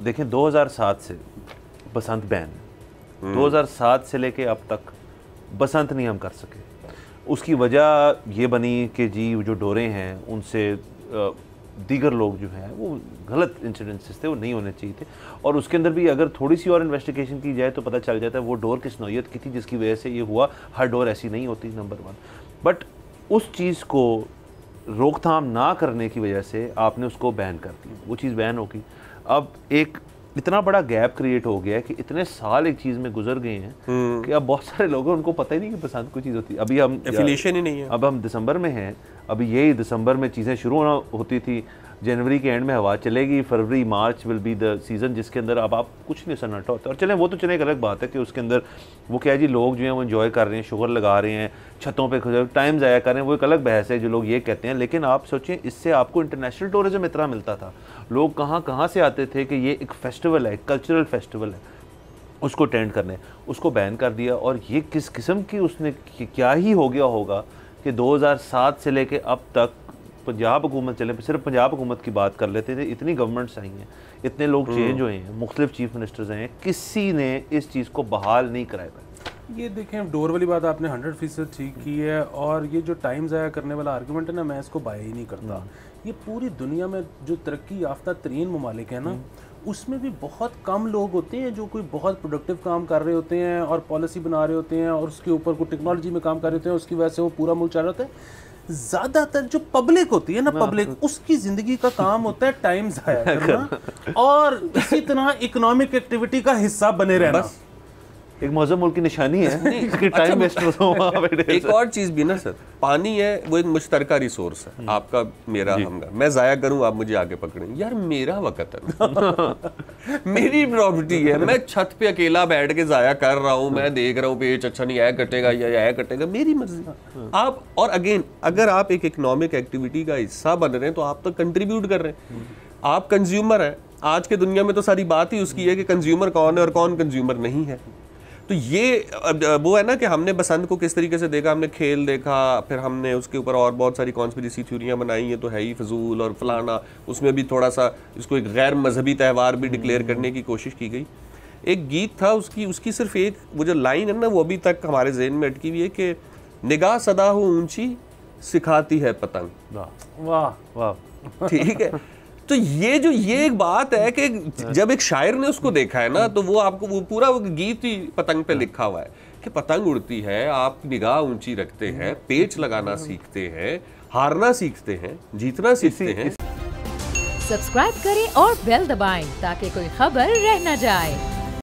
देखें 2007 से बसंत बैन, 2007 से लेके अब तक बसंत नहीं हम कर सके। उसकी वजह ये बनी कि जी जो डोरे हैं उनसे दीगर लोग जो हैं वो गलत इंसिडेंसेस थे, वो नहीं होने चाहिए थे। और उसके अंदर भी अगर थोड़ी सी और इन्वेस्टिगेशन की जाए तो पता चल जाता है वो डोर किस नौयत की थी जिसकी वजह से ये हुआ। हर डोर ऐसी नहीं होती, नंबर 1। बट उस चीज़ को रोकथाम ना करने की वजह से आपने उसको बैन कर दिया, वो चीज़ बैन होगी। अब एक इतना बड़ा गैप क्रिएट हो गया है कि इतने साल एक चीज़ में गुजर गए हैं कि अब बहुत सारे लोग हैं उनको पता ही नहीं कि पसंद कोई चीज़ होती है। अभी हम एफिलिएशन ही नहीं है। अब हम दिसंबर में हैं, अभी यही दिसंबर में चीज़ें शुरू होना होती थी, जनवरी के एंड में हवा चलेगी, February March will be the season जिसके अंदर अब आप कुछ नहीं सन्नाटा होता। और चलें वो तो चलें एक अलग बात है कि उसके अंदर वो क्या है जी, लोग जो हैं वो एंजॉय कर रहे हैं, शुगर लगा रहे हैं, छतों पे टाइम ज़ाया कर रहे हैं, वो एक अलग बहस है जो लोग ये कहते हैं। लेकिन आप सोचें इससे आपको इंटरनेशनल टूरिज्म इतना मिलता था, लोग कहाँ कहाँ से आते थे कि ये एक फेस्टिवल है, कल्चरल फेस्टिवल है, उसको अटेंड करने, उसको बैन कर दिया। और ये किस किस्म की उसने क्या ही हो गया होगा कि 2007 से लेके अब तक पंजाब हुकूमत चले, सिर्फ पंजाब हुकूमत की बात कर लेते थे, इतनी गवर्नमेंट्स आई हैं, इतने लोग चेंज हुए हैं, मुख्तलिफ चीफ मिनिस्टर्स आए हैं, किसी ने इस चीज़ को बहाल नहीं कराया। ये देखें डोर वाली बात आपने 100% ठीक की है। और ये जो टाइम ज़ाया करने वाला आर्गूमेंट है ना, मैं इसको बाय ही नहीं करता। ये पूरी दुनिया में जो तरक्की याफ्ता तरीन ममालिक हैं ना, उसमें भी बहुत कम लोग होते हैं जो कोई बहुत प्रोडक्टिव काम कर रहे होते हैं और पॉलिसी बना रहे होते हैं और उसके ऊपर कोई टेक्नोलॉजी में काम कर रहे होते हैं, उसकी वजह से वो पूरा मुल्क चल रहा होता है। ज़्यादातर जो पब्लिक होती है ना, पब्लिक उसकी ज़िंदगी का काम होता है टाइम ज़ाया करना और इसी तरह इकोनॉमिक एक्टिविटी का हिस्सा बने रहना। एक मौजूद मुल्क की निशानी है इसकी टाइम वेस्ट हो। एक और चीज़ भी ना सर, पानी है वो एक मुश्तरका रिसोर्स है, आपका मेरा हमका। मैं ज़ाया करूँ आप मुझे आगे पकड़ें, यार मेरा वक़्त है मेरी प्रॉपर्टी है, मैं छत पे अकेला बैठ के ज़ाया कर रहा हूँ, मैं देख रहा हूँ पेज अच्छा नहीं आया कटेगा या आया कटेगा, मेरी मर्जी। आप और अगेन अगर आप एक इकोनॉमिक एक्टिविटी का हिस्सा बन रहे हैं तो आप तो कंट्रीब्यूट कर रहे हैं, आप कंज्यूमर हैं। आज के दुनिया में तो सारी बात ही उसकी है कि कंज्यूमर कौन है और कौन कंज्यूमर नहीं है। तो ये वो है ना कि हमने बसंत को किस तरीके से देखा, हमने खेल देखा, फिर हमने उसके ऊपर और बहुत सारी कॉन्स्पिरेसी थ्योरियां बनाई हैं, तो है ही फजूल और फलाना। उसमें भी थोड़ा सा इसको एक गैर मजहबी त्यौहार भी डिक्लेयर करने की कोशिश की गई। एक गीत था उसकी सिर्फ एक वो जो लाइन है ना, वो अभी तक हमारे जहन में अटकी हुई है कि निगाह सदा हो ऊंची सिखाती है पतंग। वाह वाह, ठीक है। तो ये एक बात है कि जब एक शायर ने उसको देखा है ना, तो वो आपको वो पूरा वो गीत ही पतंग पे लिखा हुआ है कि पतंग उड़ती है, आप निगाह ऊंची रखते हैं, पेच लगाना सीखते हैं, हारना सीखते हैं, जीतना सीखते हैं। सब्सक्राइब करें और बेल दबाएं ताकि कोई खबर रह न जाए।